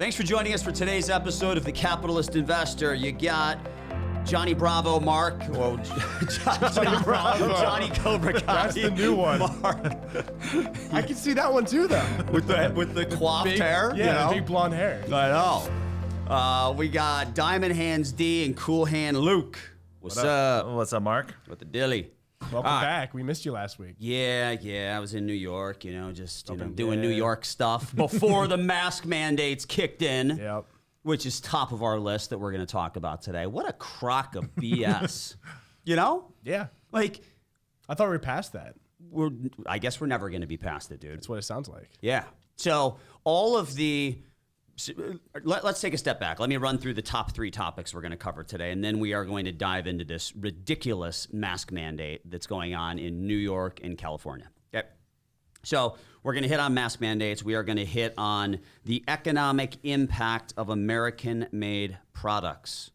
Thanks for joining us for today's episode of The Capitalist Investor. You got Johnny Bravo Mark, or Johnny Cobra Kai. That's the new one. Mark. I can see that one too, though. With the coiffed hair. Yeah, the big blonde hair. I know. We got Diamond Hands D and Cool Hand Luke. What's up? What's up, Mark? With the dilly. Welcome back. We missed you last week. Yeah. I was in New York, doing New York stuff before the mask mandates kicked in. Yep. Which is top of our list that we're going to talk about today. What a crock of BS. You know? Yeah. Like, I thought we were past that. I guess we're never going to be past it, dude. That's what it sounds like. Yeah. So all of the... Let's take a step back. Let me run through the top 3 topics we're going to cover today, and then we are going to dive into this ridiculous mask mandate that's going on in New York and California. Okay. So we're going to hit on mask mandates. We are going to hit on the economic impact of American-made products.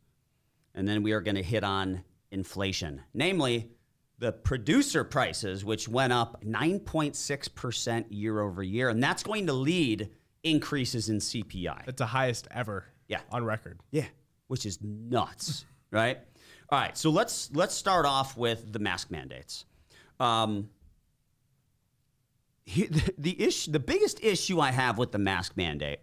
And then we are going to hit on inflation, namely the producer prices, which went up 9.6% year over year. And that's going to lead increases in CPI. That's the highest ever on record. Yeah, which is nuts, right? All right, so let's start off with the mask mandates. The biggest issue I have with the mask mandate,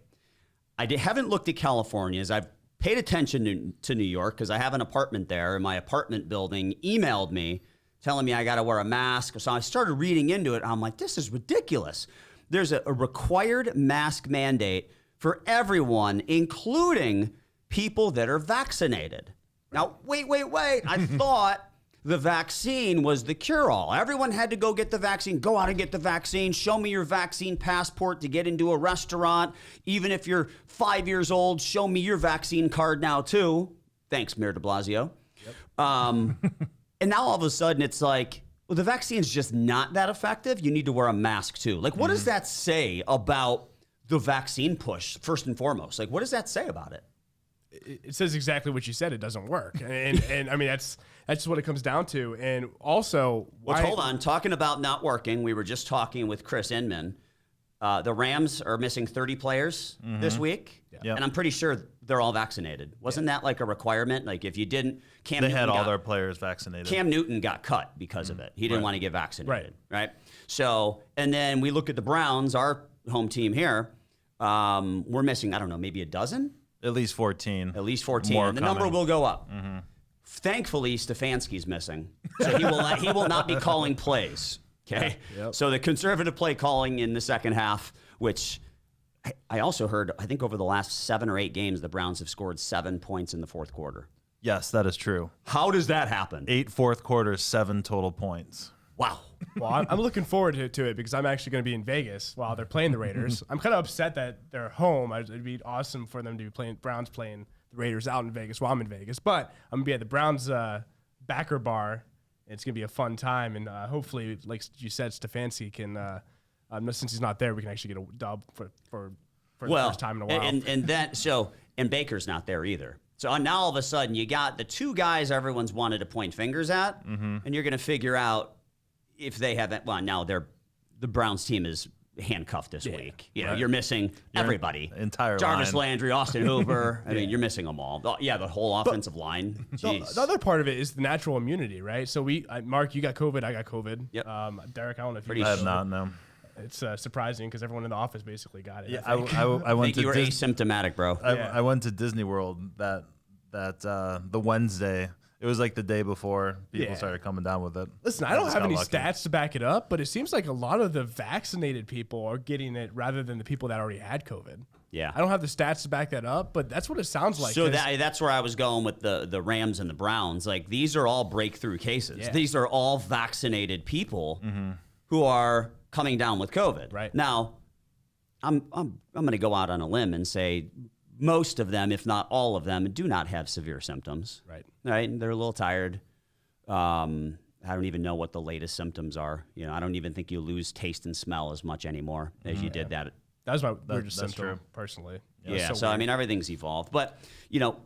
I haven't looked at California, as I've paid attention to New York because I have an apartment there, and my apartment building emailed me telling me I got to wear a mask. So I started reading into it, and I'm like, this is ridiculous. There's a required mask mandate for everyone, including people that are vaccinated. Now, wait. I thought the vaccine was the cure-all. Everyone had to go get the vaccine. Go out and get the vaccine. Show me your vaccine passport to get into a restaurant. Even if you're 5 years old, show me your vaccine card now, too. Thanks, Mayor de Blasio. Yep. And now all of a sudden it's like, well, the vaccine's just not that effective. You need to wear a mask, too. Like, what does that say about the vaccine push, first and foremost? Like, what does that say about it? It says exactly what you said. It doesn't work. And I mean, that's just what it comes down to. And also... Hold on. Talking about not working, we were just talking with Chris Inman. The Rams are missing 30 players this week. Yep. And I'm pretty sure they're all vaccinated. Wasn't that like a requirement? Like if you didn't... They had all their players vaccinated. Cam Newton got cut because of it. He didn't want to get vaccinated. Right? So, and then we look at the Browns, our home team here. We're missing, I don't know, maybe a dozen? At least 14. At least 14. More and the coming. number will go up. Thankfully, Stefanski's missing. So he will not be calling plays. Okay? Yep. So the conservative play calling in the second half, which I also heard, I think over the last 7 or 8 games, the Browns have scored 7 points in the fourth quarter. Yes, that is true. How does that happen? 8 fourth quarters, 7 total points. Wow. Well, I'm looking forward to it because I'm actually going to be in Vegas while they're playing the Raiders. I'm kind of upset that they're home. It'd be awesome for them to be playing Browns playing the Raiders out in Vegas while I'm in Vegas. But I'm going to be at the Browns backer bar. It's going to be a fun time. And hopefully, like you said, Stefanski can, since he's not there, we can actually get a dub for the first time in a while. And Baker's not there either. So now all of a sudden you got the 2 guys everyone's wanted to point fingers at, and you're going to figure out if they have that. Well, now the Browns team is handcuffed this week. You know, you're missing everybody. Entire Jarvis line. Landry, Austin Hooper. I mean, you're missing them all. The whole offensive line. The other part of it is the natural immunity, right? So Mark, you got COVID, I got COVID. Yep. Derek, I don't know if Pretty you I have not, no. It's surprising because everyone in the office basically got it. Yeah, I I went think to you were asymptomatic, bro. I went to Disney World that the Wednesday. It was like the day before people started coming down with it. Listen, I don't have any stats to back it up, but it seems like a lot of the vaccinated people are getting it rather than the people that already had COVID. Yeah. I don't have the stats to back that up, but that's what it sounds like. So that's where I was going with the Rams and the Browns. Like, these are all breakthrough cases. Yeah. These are all vaccinated people who are coming down with COVID. Right. Now, I'm going to go out on a limb and say most of them, if not all of them, do not have severe symptoms. Right. Right. They're a little tired. I don't even know what the latest symptoms are. You know, I don't even think you lose taste and smell as much anymore as you did that. That was my weirdest that's symptom, true. personally. Yeah. So I mean, everything's evolved. But, you know,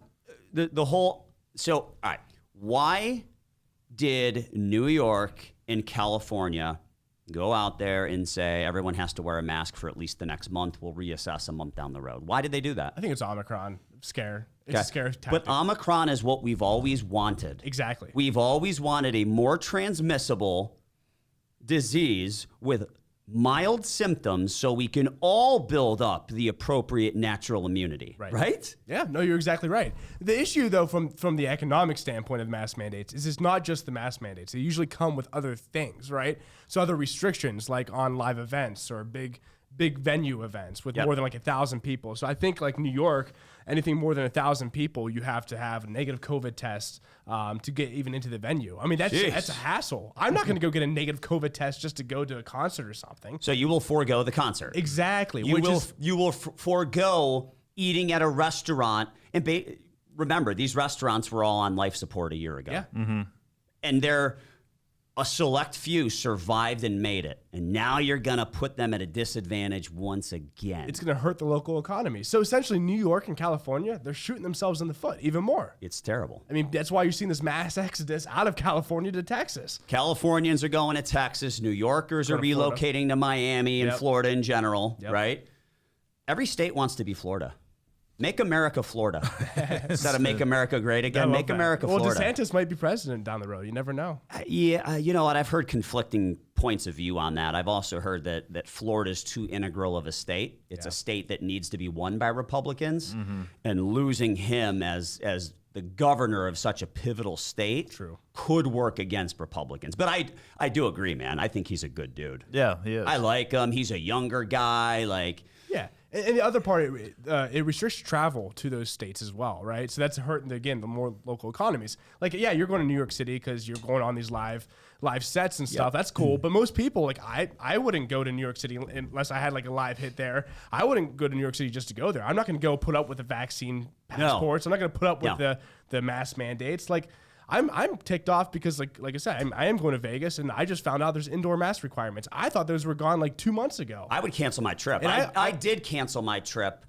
the whole. So, all right. Why did New York and California go out there and say everyone has to wear a mask for at least the next month. We'll reassess a month down the road. Why did they do that? I think it's Omicron scare. It's a scare tactic. But Omicron is what we've always wanted. Exactly. We've always wanted a more transmissible disease with mild symptoms so we can all build up the appropriate natural immunity. Right? Yeah, no, you're exactly right. The issue, though, from the economic standpoint of mask mandates is it's not just the mask mandates. They usually come with other things, right? So other restrictions like on live events or big venue events with more than like 1,000 people. So I think like New York, anything more than 1,000 people, you have to have a negative COVID test to get even into the venue. I mean, that's a hassle. I'm not going to go get a negative COVID test just to go to a concert or something. So you will forego the concert. Exactly. You will forego eating at a restaurant. And remember, these restaurants were all on life support a year ago. Yeah. Mm-hmm. And a select few survived and made it. And now you're going to put them at a disadvantage once again. It's going to hurt the local economy. So essentially, New York and California, they're shooting themselves in the foot even more. It's terrible. I mean, that's why you're seeing this mass exodus out of California to Texas. Californians are going to Texas. New Yorkers are relocating to Miami and Florida in general, right? Every state wants to be Florida. Make America Florida. Instead of make America great again, make America Florida. Well, DeSantis might be president down the road. You never know. Yeah, you know what? I've heard conflicting points of view on that. I've also heard that Florida is too integral of a state. It's a state that needs to be won by Republicans, and losing him as the governor of such a pivotal state could work against Republicans. But I do agree, man. I think he's a good dude. Yeah, he is. I like him. He's a younger guy. Yeah. And the other part, it restricts travel to those states as well, right? So that's hurting, again, the more local economies. Like, yeah, you're going to New York City because you're going on these live sets and stuff. That's cool. But most people, like, I wouldn't go to New York City unless I had, like, a live hit there. I wouldn't go to New York City just to go there. I'm not going to go put up with the vaccine passports. I'm not going to put up with the mask mandates. Like, I'm ticked off because, like I said, I am going to Vegas, and I just found out there's indoor mask requirements. I thought those were gone like 2 months ago. I would cancel my trip. And I did cancel my trip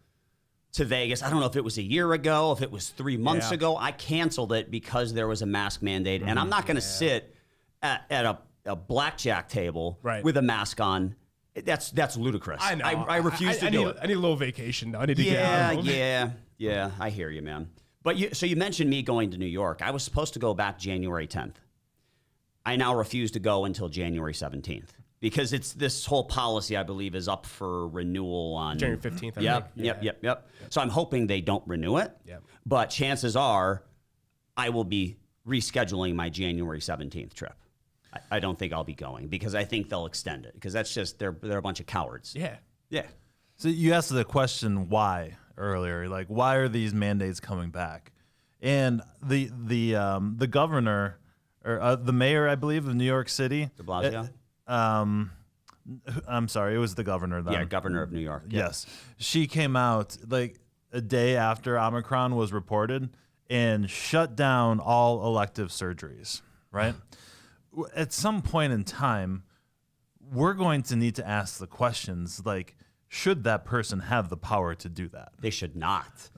to Vegas. I don't know if it was a year ago, if it was 3 months ago. I canceled it because there was a mask mandate, and I'm not going to sit at a blackjack table with a mask on. That's ludicrous. I know. I refuse to do it. I need a little vacation, though. I need to get out. Yeah. I hear you, man. But you mentioned me going to New York. I was supposed to go back January 10th. I now refuse to go until January 17th because it's this whole policy, I believe, is up for renewal on January 15th. Yep. So I'm hoping they don't renew it. Yep. But chances are I will be rescheduling my January 17th trip. I don't think I'll be going because I think they'll extend it because that's just they're a bunch of cowards. Yeah. So you asked the question why earlier, like why are these mandates coming back? And the governor or the mayor, I believe, of New York City, De Blasio. I'm sorry, it was the governor then. Yeah, governor of New York. Yes, she came out like a day after Omicron was reported and shut down all elective surgeries. Right. At some point in time, we're going to need to ask the questions like, should that person have the power to do that? They should not.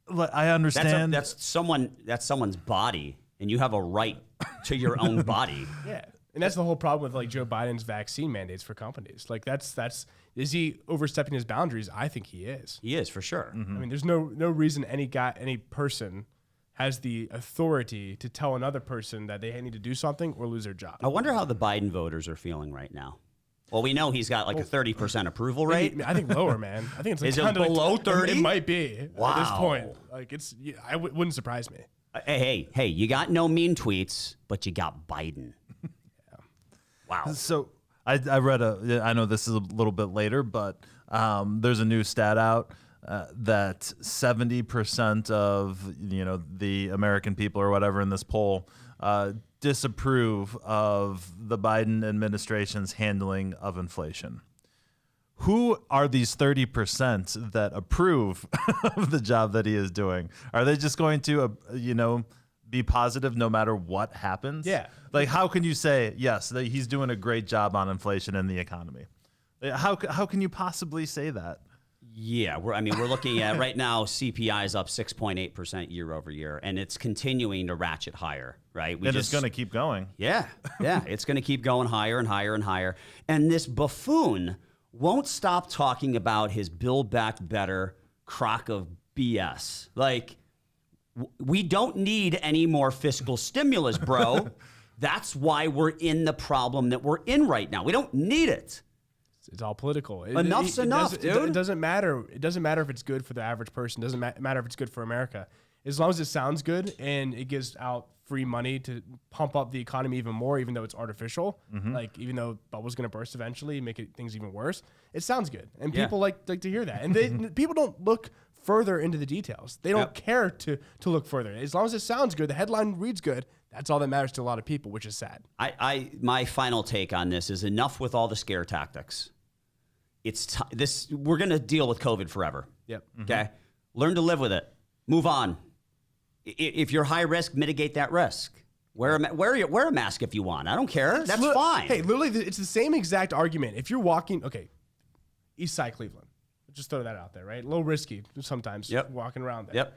I understand. That's someone's body, and you have a right to your own body. Yeah. And that's the whole problem with like Joe Biden's vaccine mandates for companies. Like that's is he overstepping his boundaries? I think he is. He is for sure. I mean, there's no reason any person has the authority to tell another person that they need to do something or lose their job. I wonder how the Biden voters are feeling right now. Well, we know he's got like a 30% approval rate. I think lower, man. I think it's like is it below 30? It might be at this point. Like wouldn't surprise me. Hey, you got no mean tweets, but you got Biden. Wow. So I read I know this is a little bit later, but there's a new stat out that 70% of the American people or whatever in this poll disapprove of the Biden administration's handling of inflation. Who are these 30% that approve of the job that he is doing? Are they just going to, be positive no matter what happens? Yeah. Like, how can you say, yes, that he's doing a great job on inflation and the economy? How can you possibly say that? Yeah, we're looking at right now, CPI is up 6.8% year over year, and it's continuing to ratchet higher, right? It's going to keep going. Yeah, it's going to keep going higher and higher and higher. And this buffoon won't stop talking about his Build Back Better crock of BS. Like, we don't need any more fiscal stimulus, bro. That's why we're in the problem that we're in right now. We don't need it. It's all political. Enough's enough, dude. It doesn't matter. It doesn't matter if it's good for the average person. It doesn't matter if it's good for America. As long as it sounds good and it gives out free money to pump up the economy even more, even though it's artificial, like even though bubble's going to burst eventually, make things even worse. It sounds good, and people like to hear that. And people don't look further into the details. They don't care to look further. As long as it sounds good, the headline reads good. That's all that matters to a lot of people, which is sad. My final take on this is enough with all the scare tactics. We're going to deal with COVID forever. Yep. Okay. Learn to live with it. Move on. If you're high risk, mitigate that risk. Wear a mask if you want. I don't care. That's fine. Hey, literally, it's the same exact argument. If you're walking, East Side Cleveland, just throw that out there, right? A little risky sometimes. Walking around there. Yep.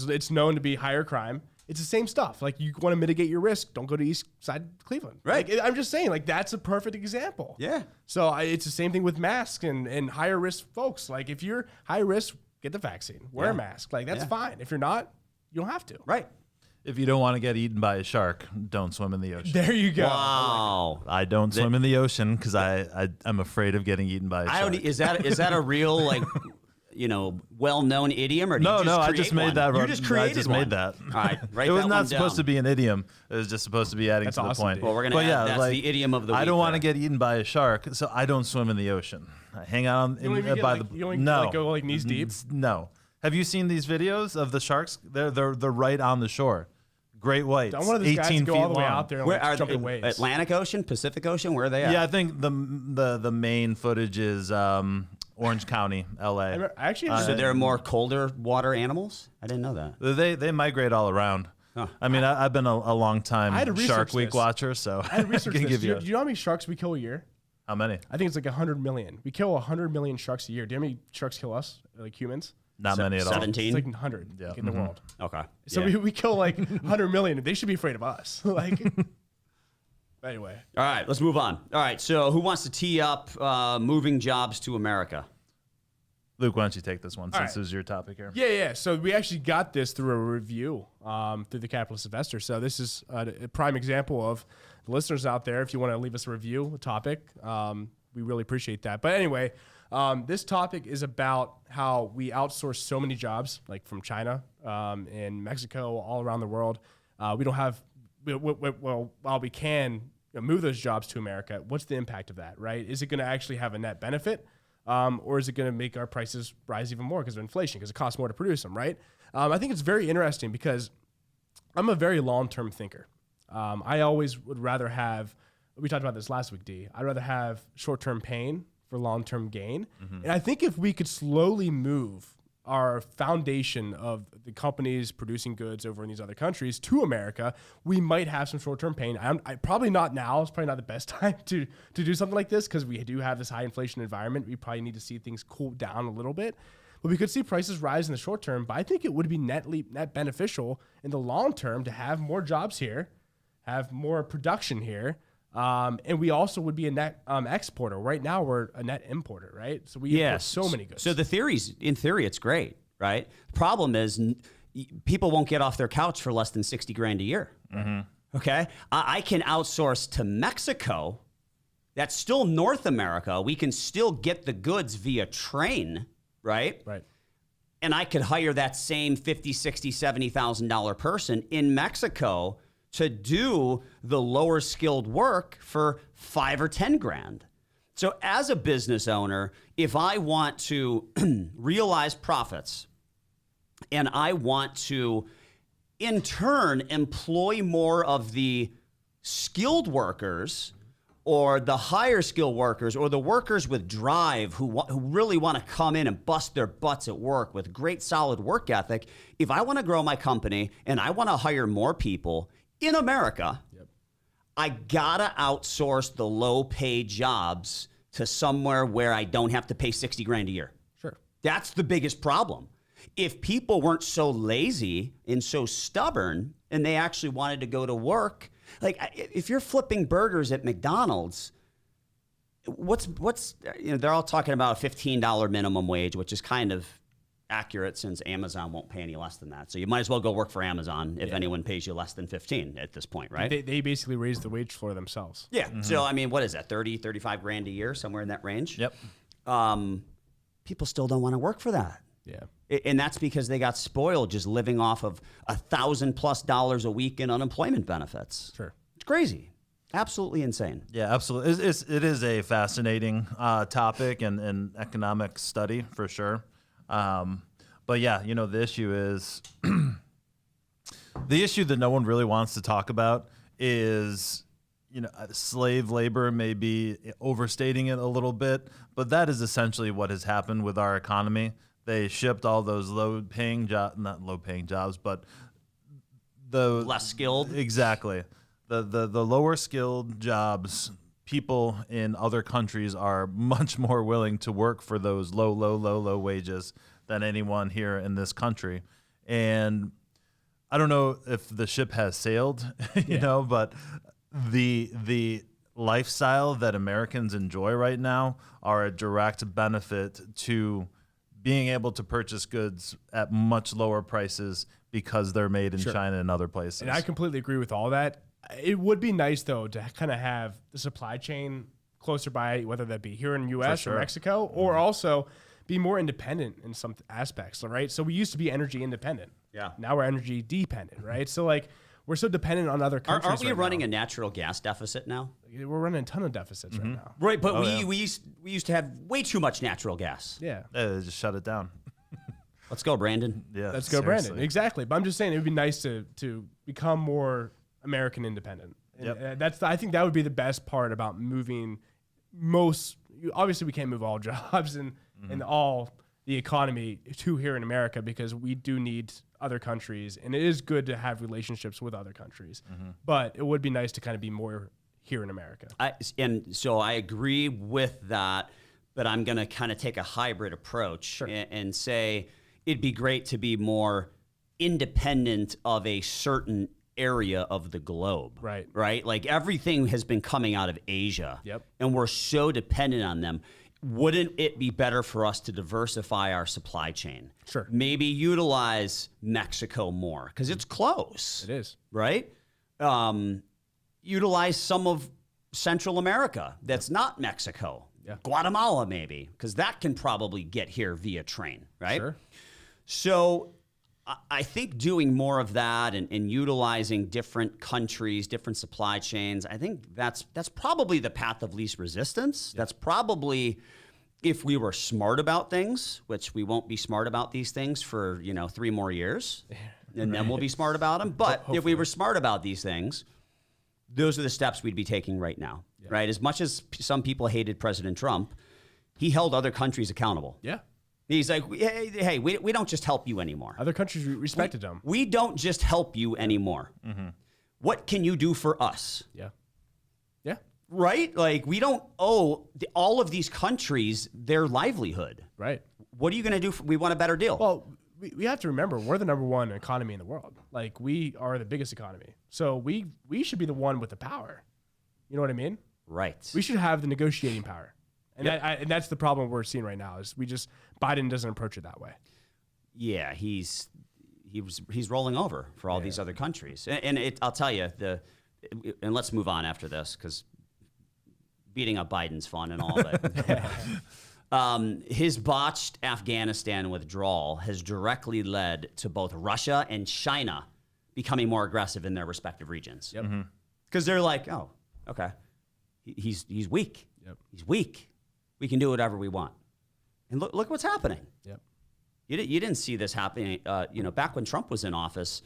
It's known to be higher crime. It's the same stuff. Like, you want to mitigate your risk, don't go to East Side Cleveland. Right. Like, I'm just saying, like, that's a perfect example. Yeah. So it's the same thing with masks and higher risk folks. Like, if you're high risk, get the vaccine. Wear a mask. Like, that's fine. If you're not, you don't have to. Right. If you don't want to get eaten by a shark, don't swim in the ocean. There you go. Wow. I don't swim in the ocean because I'm afraid of getting eaten by a shark. Is that a real, like, well-known idiom, or I just made that. You just created I just one. made that. All right, write it was that not one supposed down. to be an idiom. It was just supposed to be adding That's to awesome, the point. dude. Well, we're gonna add that's the idiom of the week. I don't want to there. get eaten by a shark, so I don't swim in the ocean. I hang out You don't even go like knees deep? No. Have you seen these videos of the sharks? They're right on the shore. Great whites. I want these guys to 18 go feet all the way long. out there and Where are jump they? in waves. Atlantic Ocean, Pacific Ocean? Where are they at? Yeah, I think the main footage is Orange County, LA. So there are more colder water animals? I didn't know that. They migrate all around. Huh. I mean, I've been a long time I had to research Shark Week this. watcher, so I had researched can this. give Do you. you know how many sharks we kill a year? How many? I think it's like 100 million. We kill 100 million sharks a year. Do you know how many sharks kill us, like humans? Not many at all. 17? It's like 100 in the world. Okay. So Yeah. we kill like 100 million. They should be afraid of us. Like, anyway. All right, let's move on. All right, so who wants to tee up moving jobs to America? Luke, why don't you take this one since right. this is your topic here? Yeah. So we actually got this through a review through the Capitalist Investor. So this is a prime example of the listeners out there. If you want to leave us a review, a topic, we really appreciate that. But anyway, this topic is about how we outsource so many jobs, like from China and Mexico, all around the world. We don't have, well, while we can move those jobs to America, what's the impact of that, right? Is it going to actually have a net benefit? Or is it going to make our prices rise even more because of inflation, because it costs more to produce them, right? I think it's very interesting because I'm a very long-term thinker. I always would rather have, we talked about this last week, D, I'd rather have short-term pain for long-term gain. And I think if we could slowly move our foundation of the companies producing goods over in these other countries to America, we might have some short-term pain. I probably not now. It's probably not the best time to do something like this because we do have this high inflation environment. We probably need to see things cool down a little bit. But we could see prices rise in the short term. But I think it would be net beneficial in the long term to have more jobs here, have more production here. And we also would be a net exporter. Right now, we're a net importer, right? So we import so many goods. So in theory, it's great, right? The problem is people won't get off their couch for less than $60,000 a year. Okay? I can outsource to Mexico. That's still North America. We can still get the goods via train, right? Right. And I could hire that same $50,000, $60,000, $70,000 person in Mexico to do the lower skilled work for $5,000 or $10,000. So as a business owner, if I want to realize profits and I want to in turn employ more of the skilled workers or the higher skilled workers or the workers with drive who really want to come in and bust their butts at work with great solid work ethic, if I want to grow my company and I want to hire more people in America, I gotta outsource the low-paid jobs to somewhere where I don't have to pay $60,000 a year. Sure. That's the biggest problem. If people weren't so lazy and so stubborn and they actually wanted to go to work, like if you're flipping burgers at McDonald's, what's they're all talking about a $15 minimum wage, which is kind of accurate since Amazon won't pay any less than that. So you might as well go work for Amazon if anyone pays you less than 15 at this point, right? They basically raise the wage floor themselves. Yeah. So, I mean, what is that, 30, 35 grand a year, somewhere in that range? Yep. People still don't want to work for that. Yeah. And that's because they got spoiled just living off of $1,000+ a week in unemployment benefits. Sure. It's crazy. Absolutely insane. Yeah, absolutely. It is a fascinating topic and economic study for sure. But yeah, the issue is the issue that no one really wants to talk about is, slave labor may be overstating it a little bit, but that is essentially what has happened with our economy. They shipped all those low-paying jobs, not low-paying jobs, but the Less skilled. Exactly. The lower skilled jobs, people in other countries are much more willing to work for those low wages than anyone here in this country. And I don't know if the ship has sailed, but the lifestyle that Americans enjoy right now are a direct benefit to being able to purchase goods at much lower prices because they're made in China and other places. And I completely agree with all that. It would be nice, though, to kind of have the supply chain closer by, whether that be here in the U.S. or Mexico, or also be more independent in some aspects, right? So we used to be energy independent. Yeah. Now we're energy dependent, right? So, we're so dependent on other countries. Aren't we running a natural gas deficit now? We're running a ton of deficits right now. Right, but we used to have way too much natural gas. Yeah. Just shut it down. Let's go, Brandon. Yeah, Let's go, Brandon. Exactly. But I'm just saying it would be nice to become more American independent. And I think that would be the best part about moving obviously we can't move all jobs and all the economy to here in America because we do need other countries, and it is good to have relationships with other countries. But it would be nice to kind of be more here in America. And so I agree with that, but I'm going to kind of take a hybrid approach and say it'd be great to be more independent of a certain area of the globe. Right? Like everything has been coming out of Asia. And we're so dependent on them. Wouldn't it be better for us to diversify our supply chain? Sure. Maybe utilize Mexico more because it's close. It is. Right? Utilize some of Central America that's not Mexico. Guatemala maybe, because that can probably get here via train, right? Sure. So I think doing more of that and utilizing different countries, different supply chains, I think that's probably the path of least resistance. That's probably, if we were smart about things, which we won't be smart about these things for 3 more years, and then we'll be smart about them. But if we were smart about these things, those are the steps we'd be taking right now, right? As much as some people hated President Trump, he held other countries accountable. Yeah. He's like, hey, we don't just help you anymore. Other countries respected him. We don't just help you anymore. What can you do for us? Yeah. Right? Like, we don't owe all of these countries their livelihood. Right. What are you going to do? We want a better deal. Well, we have to remember we're the #1 economy in the world. Like, we are the biggest economy. So we should be the one with the power. You know what I mean? Right. We should have the negotiating power. And, and that's the problem we're seeing right now is Biden doesn't approach it that way. Yeah, he's rolling over for all these other countries. And I'll tell you, and let's move on after this because beating up Biden's fun and all, but his botched Afghanistan withdrawal has directly led to both Russia and China becoming more aggressive in their respective regions. Because they're like, oh, okay, he's weak. He's weak. We can do whatever we want. And look what's happening. You didn't see this happening. Back when Trump was in office,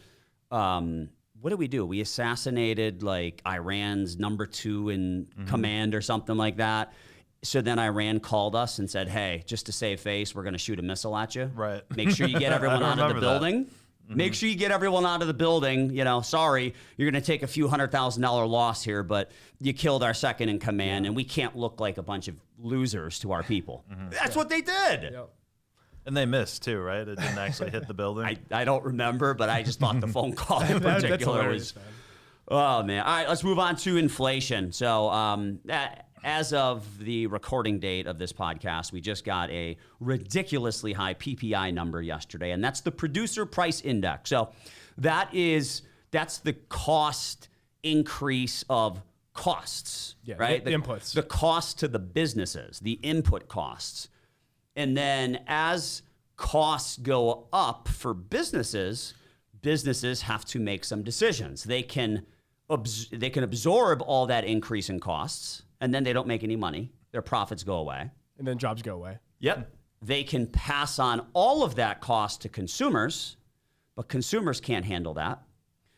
what did we do? We assassinated like Iran's #2 in command or something like that. So then Iran called us and said, hey, just to save face, we're going to shoot a missile at you. Right. Make sure you get everyone out of the building. Make sure you get everyone out of the building. Sorry, you're going to take a few $100,000 loss here, but you killed our second in command, and we can't look like a bunch of losers to our people. That's what they did. And they missed too, right? It didn't actually hit the building. I don't remember, but I just thought the phone call in particular was. Oh man! All right, let's move on to inflation. So, as of the recording date of this podcast, we just got a ridiculously high PPI number yesterday, and that's the Producer Price Index. So, that's the cost increase of costs, right? The inputs, the cost to the businesses, the input costs. And then as costs go up for businesses have to make some decisions. They can absorb all that increase in costs, and then they don't make any money. Their profits go away. And then jobs go away. Yep. They can pass on all of that cost to consumers, but consumers can't handle that.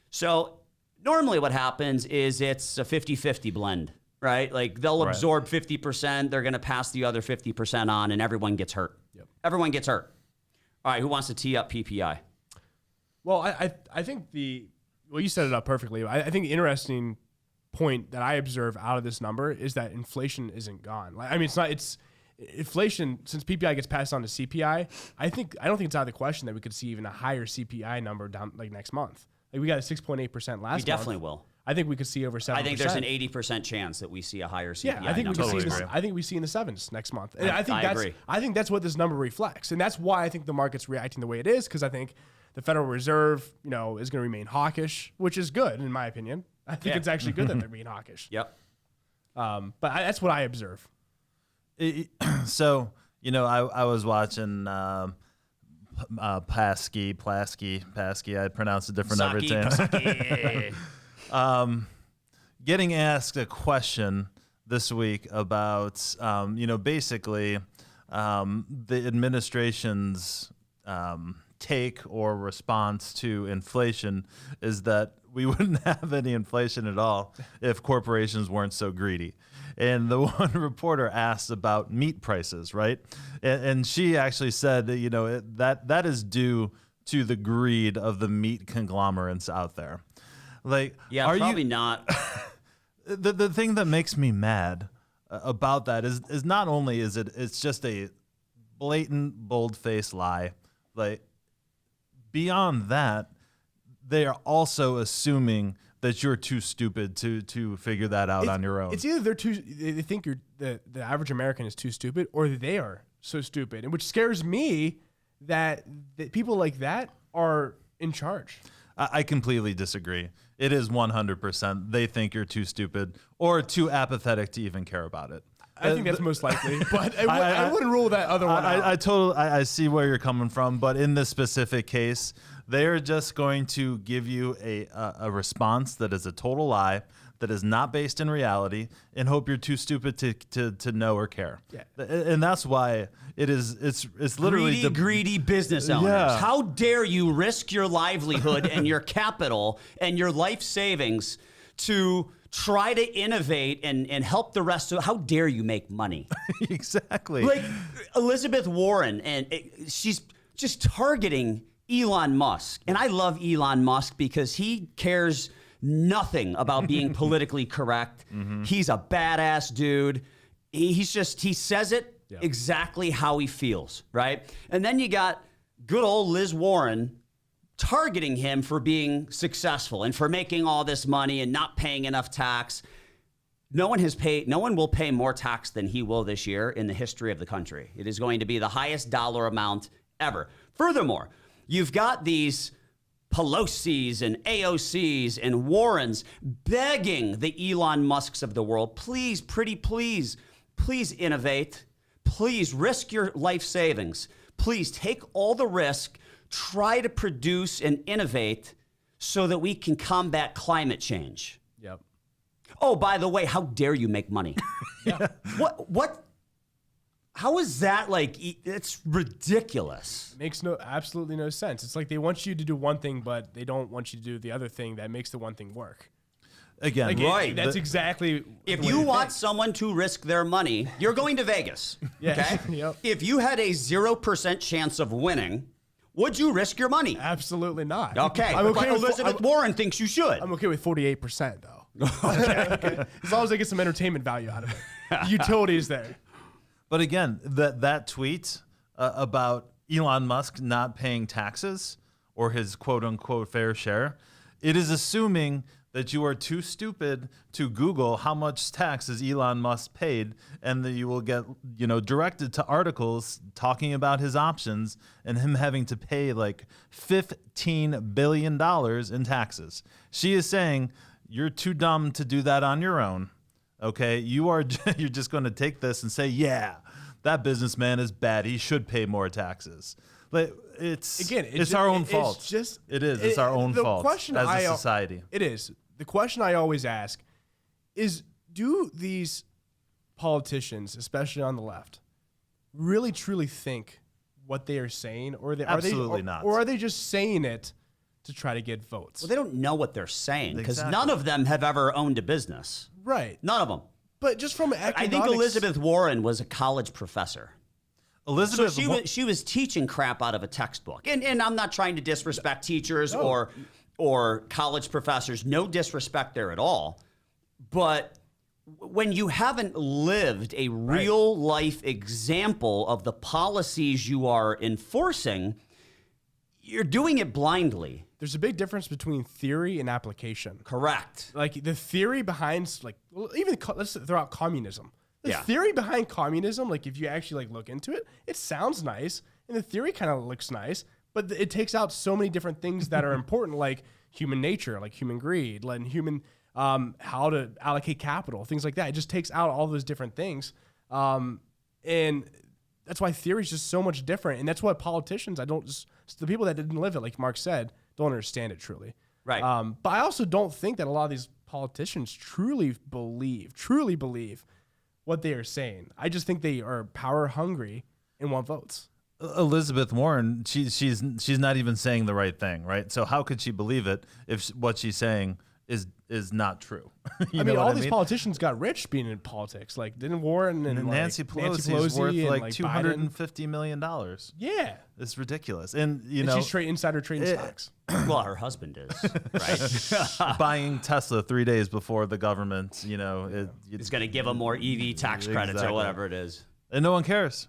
So normally what happens is it's a 50-50 blend. Right? Like they'll absorb 50%, they're going to pass the other 50% on, and everyone gets hurt. Yep. Everyone gets hurt. All right, who wants to tee up PPI? Well, I think you set it up perfectly. I think the interesting point that I observe out of this number is that inflation isn't gone. Like, I mean, it's inflation, since PPI gets passed on to CPI, I don't think it's out of the question that we could see even a higher CPI number down like next month. Like we got a 6.8% last month. We definitely will. I think we could see over 7%. I think there's an 80% chance that we see a higher CPI I think number. I think we see in the 7s next month. And I agree. I think that's what this number reflects. And that's why I think the market's reacting the way it is, because I think the Federal Reserve, is going to remain hawkish, which is good in my opinion. I think it's actually good that they're being hawkish. Yep. But that's what I observe. So, I was watching Plasky. I pronounce it different every time. Getting asked a question this week about, basically the administration's take or response to inflation is that we wouldn't have any inflation at all if corporations weren't so greedy. And the one reporter asked about meat prices, right? And she actually said that, that is due to the greed of the meat conglomerates out there. Like, yeah, are probably you, not. The thing that makes me mad about that is not only is it's just a blatant, bold-faced lie. Like, beyond that, they are also assuming that you're too stupid to figure that out on your own. It's either they think the average American is too stupid, or they are so stupid, and which scares me that people like that are in charge. I completely disagree. It is 100%. They think you're too stupid or too apathetic to even care about it. I think that's most likely, but I wouldn't rule that other one out. I see where you're coming from, but in this specific case, they're just going to give you a response that is a total lie, that is not based in reality, and hope you're too stupid to know or care. Yeah. And that's why it's literally greedy business owners. Yeah. How dare you risk your livelihood and your capital and your life savings to try to innovate and help the rest of. How dare you make money? Exactly. Like Elizabeth Warren, and she's just targeting Elon Musk. And I love Elon Musk because he cares nothing about being politically correct. Mm-hmm. He's a badass dude. He says it exactly how he feels, right? And then you got good old Liz Warren targeting him for being successful and for making all this money and not paying enough tax. No one will pay more tax than he will this year in the history of the country. It is going to be the highest dollar amount ever. Furthermore, you've got these Pelosi's and AOC's and Warrens begging the Elon Musks of the world, please, pretty please innovate. Please risk your life savings. Please take all the risk. Try to produce and innovate so that we can combat climate change. Yep. Oh, by the way, how dare you make money? Yeah. What? How is that like? It's ridiculous. It makes absolutely no sense. It's like they want you to do one thing, but they don't want you to do the other thing that makes the one thing work. Again, like right. That's exactly. If you want someone to risk their money, you're going to Vegas. Yeah. Okay. Yep. If you had a 0% chance of winning, would you risk your money? Absolutely not. Okay. I'm okay but with, Elizabeth Warren thinks you should. I'm okay with 48% though. Okay. As long as I get some entertainment value out of it. The utility is there. But again, that tweet about Elon Musk not paying taxes or his quote unquote fair share, it is assuming that you are too stupid to Google how much taxes Elon Musk paid, and that you will get, directed to articles talking about his options and him having to pay like $15 billion in taxes. She is saying you're too dumb to do that on your own. Okay, you're just going to take this and say, yeah, that businessman is bad. He should pay more taxes. But it's our own fault. It's our own fault as a society. It is. The question I always ask is, do these politicians, especially on the left, really truly think what they are saying, or Absolutely not. Or are they just saying it to try to get votes? Well, they don't know what they're saying because none of them have ever owned a business. Right. None of them. But just from economics, I think Elizabeth Warren was a college professor. Elizabeth, so she was teaching crap out of a textbook, and I'm not trying to disrespect teachers or college professors. No disrespect there at all. But when you haven't lived a real life example of the policies you are enforcing, you're doing it blindly. There's a big difference between theory and application. Correct. Like the theory behind, let's throw out communism. The theory behind communism, like if you actually look into it, it sounds nice, and the theory kind of looks nice, but it takes out so many different things that are important, like human nature, like human greed, like human how to allocate capital, things like that. It just takes out all those different things, and that's why theory is just so much different. And that's what politicians, the people that didn't live it, like Mark said, don't understand it truly. Right. But I also don't think that a lot of these politicians truly believe what they are saying. I just think they are power hungry and want votes. Elizabeth Warren, she's not even saying the right thing, right? So how could she believe it if what she's saying is not true? All these politicians got rich being in politics. Like, didn't Warren and Nancy Pelosi is worth like $250 million. Yeah, it's ridiculous. And she's insider trading stocks. Well, her husband is, right? Buying Tesla 3 days before the government, it's going to give them more EV tax credits or whatever it is, and no one cares.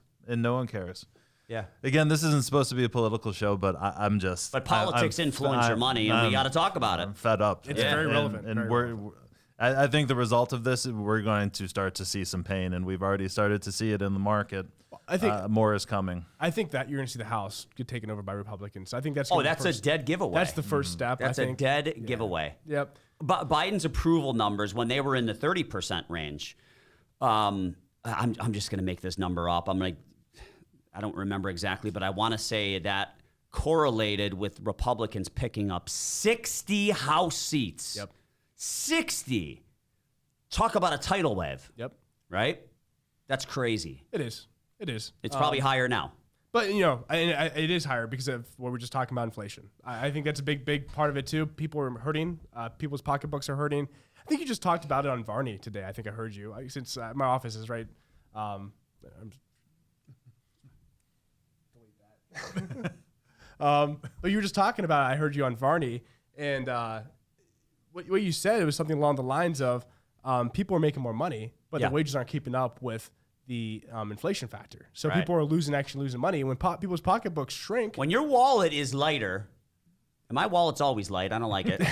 Yeah. Again, this isn't supposed to be a political show, but I'm just. But politics influence your money, and we got to talk about it. I'm fed up. It's very relevant. And I think the result of this, we're going to start to see some pain, and we've already started to see it in the market. I think more is coming. I think that you're going to see the House get taken over by Republicans. I think that's. That's a dead giveaway. That's the first step. That's a dead giveaway. Yep. Biden's approval numbers, when they were in the 30% range, I'm just going to make this number up. I don't remember exactly, but I want to say that correlated with Republicans picking up 60 House seats. Yep. 60. Talk about a tidal wave. Yep. Right? That's crazy. It is. It's probably higher now. But, it is higher because of what we're just talking about, inflation. I think that's a big part of it, too. People are hurting. People's pocketbooks are hurting. I think you just talked about it on Varney today. I think I heard you. Since my office is right. But you were just talking about it. I heard you on Varney, and what you said, it was something along the lines of people are making more money, but the wages aren't keeping up with the inflation factor. So people are actually losing money. When people's pocketbooks shrink, when your wallet is lighter, and my wallet's always light. I don't like it.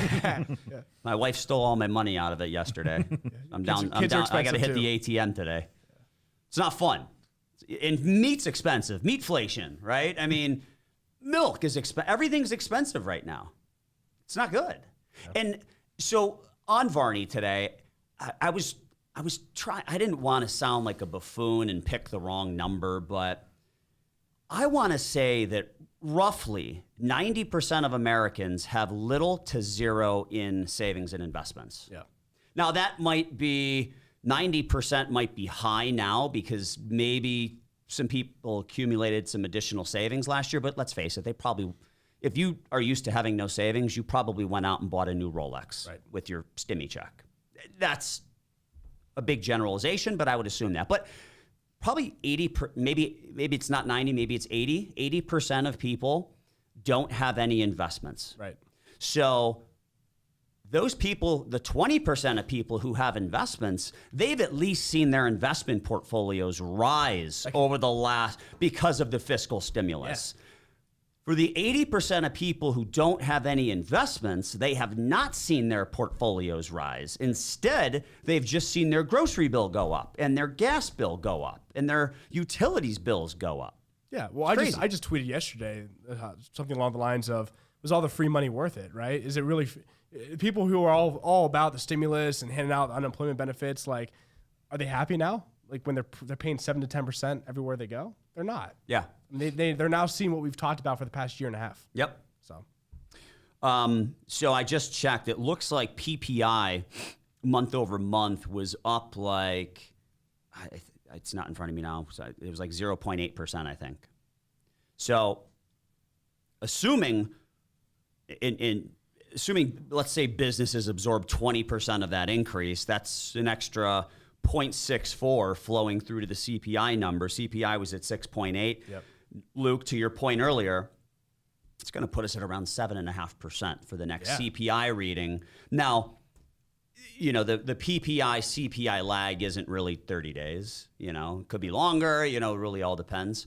My wife stole all my money out of it yesterday. I'm down. I got to hit the ATM today. It's not fun. And meat's expensive. Meatflation, right? I mean, milk is expensive. Everything's expensive right now. It's not good. Yeah. And so on Varney today, I was trying. I didn't want to sound like a buffoon and pick the wrong number, but I want to say that roughly 90% of Americans have little to zero in savings and investments. Yeah. Now that might be 90% might be high now because maybe some people accumulated some additional savings last year, but let's face it, they probably, if you are used to having no savings, you probably went out and bought a new Rolex with your stimmy check. That's a big generalization, but I would assume that. But probably maybe it's not 90, maybe it's 80% of people don't have any investments. Right. So those people, the 20% of people who have investments, they've at least seen their investment portfolios rise over the last because of the fiscal stimulus. Yeah. For the 80% of people who don't have any investments, they have not seen their portfolios rise. Instead, they've just seen their grocery bill go up and their gas bill go up and their utilities bills go up. Yeah, well, I just tweeted yesterday something along the lines of, was all the free money worth it, right? Is it really people who are all about the stimulus and handing out unemployment benefits, like, are they happy now? Like when they're paying 7 to 10% everywhere they go? They're not. Yeah. They're now seeing what we've talked about for the past year and a half. Yep. So I just checked. It looks like PPI month over month was up like, it's not in front of me now. It was like 0.8%, I think. So assuming, let's say businesses absorb 20% of that increase, that's an extra 0.64 flowing through to the CPI number. CPI was at 6.8. Yep. Luke, to your point earlier, it's going to put us at around 7.5% for the next CPI reading. Now, the PPI CPI lag isn't really 30 days. It could be longer. It really all depends.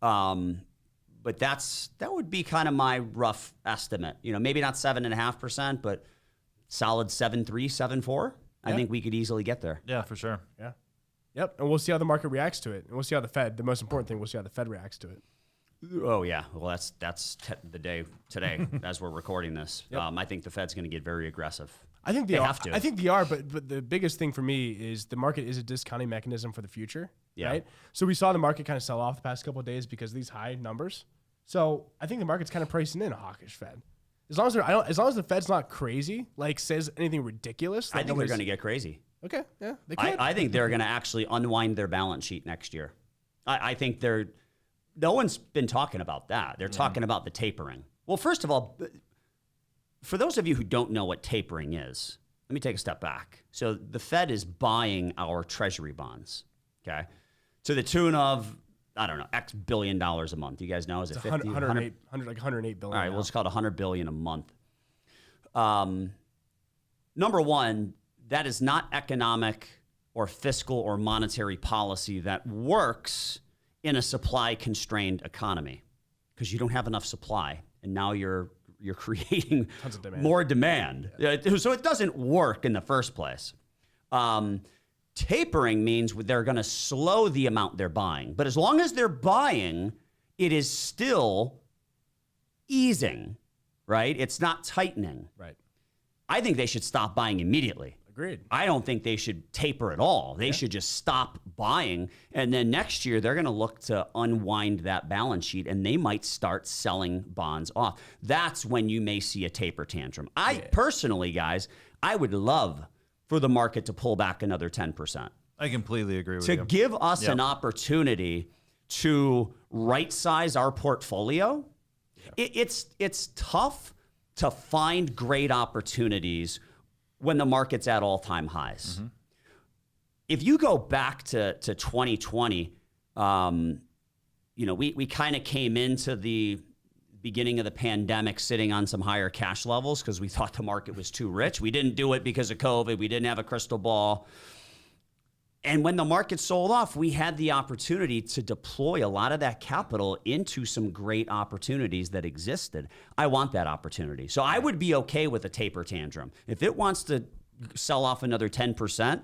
But that would be kind of my rough estimate. Maybe not 7.5%, but solid 7.3, 7.4. I think we could easily get there. Yeah, for sure. Yeah. Yep. And we'll see how the market reacts to it. And we'll see how the most important thing, we'll see how the Fed reacts to it. Oh, yeah. Well, that's the day today as we're recording this. Yep. I think the Fed's going to get very aggressive. I think they have to. I think they are, but the biggest thing for me is the market is a discounting mechanism for the future, right? So we saw the market kind of sell off the past couple of days because of these high numbers. So I think the market's kind of pricing in a hawkish Fed. As long as the Fed's not crazy, like says anything ridiculous. I think they're going to get crazy. Okay, yeah, they could. I think they're going to actually unwind their balance sheet next year. I think no one's been talking about that. They're talking about the tapering. Well, first of all, for those of you who don't know what tapering is, let me take a step back. So the Fed is buying our treasury bonds, okay, to the tune of, I don't know, X billion dollars a month. You guys know, is it 50? 108 billion. All right, well, it's called $100 billion a month. Number one, that is not economic or fiscal or monetary policy that works in a supply-constrained economy because you don't have enough supply, and now you're creating tons of demand. More demand. So it doesn't work in the first place. Tapering means they're going to slow the amount they're buying. But as long as they're buying, it is still easing, right? It's not tightening. Right. I think they should stop buying immediately. Agreed. I don't think they should taper at all. They should just stop buying. And then next year, they're going to look to unwind that balance sheet, and they might start selling bonds off. That's when you may see a taper tantrum. Personally, guys, I would love for the market to pull back another 10%. I completely agree with you. you. To give us an opportunity to right-size our portfolio, it's tough to find great opportunities when the market's at all-time highs. Mm-hmm. If you go back to 2020, we kind of came into the beginning of the pandemic sitting on some higher cash levels because we thought the market was too rich. We didn't do it because of COVID. We didn't have a crystal ball. And when the market sold off, we had the opportunity to deploy a lot of that capital into some great opportunities that existed. I want that opportunity. So I would be okay with a taper tantrum. If it wants to sell off another 10%,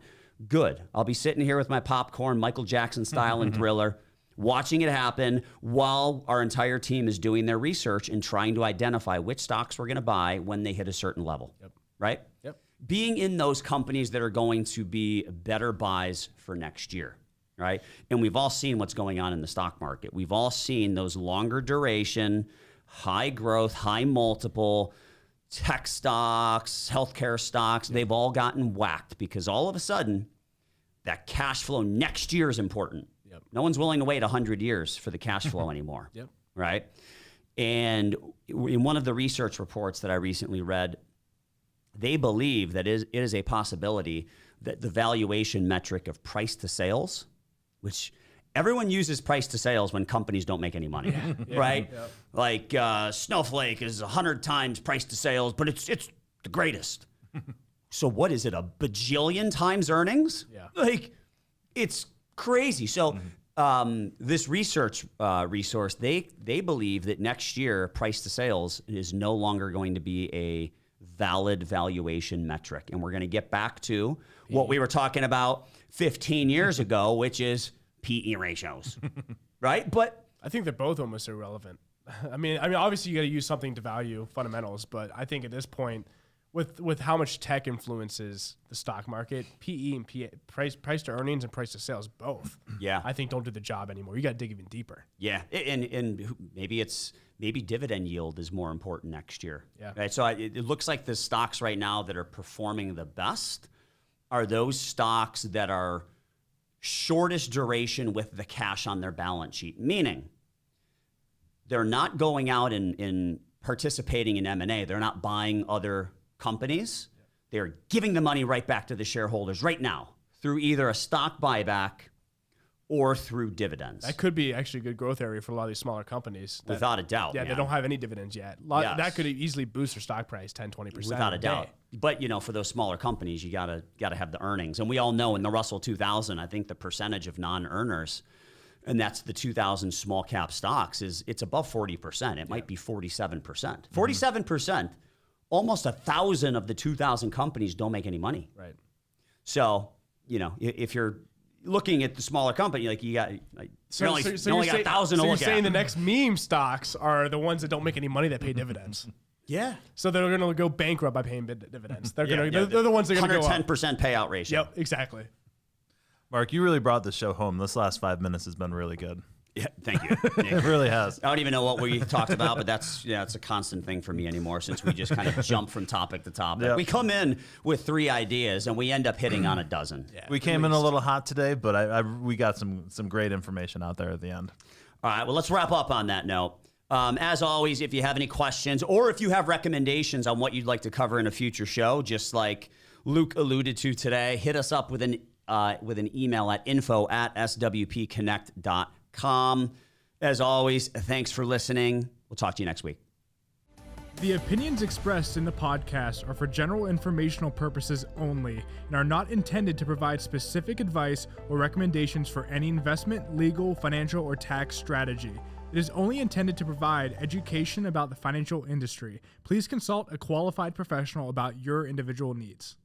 good. I'll be sitting here with my popcorn, Michael Jackson style and Thriller, watching it happen while our entire team is doing their research and trying to identify which stocks we're going to buy when they hit a certain level. Yep. Right? Yep. Being in those companies that are going to be better buys for next year, right? And we've all seen what's going on in the stock market. We've all seen those longer duration, high growth, high multiple tech stocks, healthcare stocks. They've all gotten whacked because all of a sudden that cash flow next year is important. Yep. No one's willing to wait 100 years for the cash flow anymore, Yep. right? And in one of the research reports that I recently read, they believe that it is a possibility that the valuation metric of price to sales, which everyone uses price to sales when companies don't make any money, right? Yeah. Like Snowflake is 100 times price to sales, but it's the greatest. So what is it, a bajillion times earnings? Yeah. Like, it's crazy. So this research resource, they believe that next year price to sales is no longer going to be a valid valuation metric. And we're going to get back to what we were talking about 15 years ago, which is PE ratios, right? But I think they're both almost irrelevant. I mean, obviously you got to use something to value fundamentals, but I think at this point, with how much tech influences the stock market, PE and price to earnings and price to sales, both. Yeah. I think don't do the job anymore. You got to dig even deeper. yeah, and maybe dividend yield is more important next year. Yeah. Right. So it looks like the stocks right now that are performing the best are those stocks that are shortest duration with the cash on their balance sheet, meaning they're not going out and participating in M&A. They're not buying other companies. They're giving the money right back to the shareholders right now through either a stock buyback or through dividends. That could be actually a good growth area for a lot of these smaller companies. Without a doubt. Yeah, man. they don't have any dividends yet. Yes. That could easily boost their stock price 10, 20%. Without a doubt. But, for those smaller companies, you gotta have the earnings. And we all know in the Russell 2000, I think the percentage of non-earners, and that's the 2,000 small cap stocks, it's above 40%. It might be 47%. 47%, almost 1,000 of the 2,000 companies don't make any money. Right. So, if you're looking at the smaller company, like you got, like, So you only you're got 1,000 to so you're look saying at. the next meme stocks are the ones that don't make any money that pay dividends. Yeah. So they're going to go bankrupt by paying dividends. They're Yeah, they're the ones that are going to go up. 110% payout ratio. Yep, exactly. Mark, you really brought the show home. This last 5 minutes has been really good. Yeah, thank you. It really has. I don't even know what we talked about, but it's a constant thing for me anymore since we just kind of jump from topic to topic. Yep. We come in with 3 ideas and we end up hitting on a dozen. Yeah, We came in a little hot today, but we got some great information out there at the end. All right, well, let's wrap up on that note. As always, if you have any questions or if you have recommendations on what you'd like to cover in a future show, just like Luke alluded to today, hit us up with an email at info@swpconnect.com. As always, thanks for listening. We'll talk to you next week. The opinions expressed in the podcast are for general informational purposes only and are not intended to provide specific advice or recommendations for any investment, legal, financial, or tax strategy. It is only intended to provide education about the financial industry. Please consult a qualified professional about your individual needs.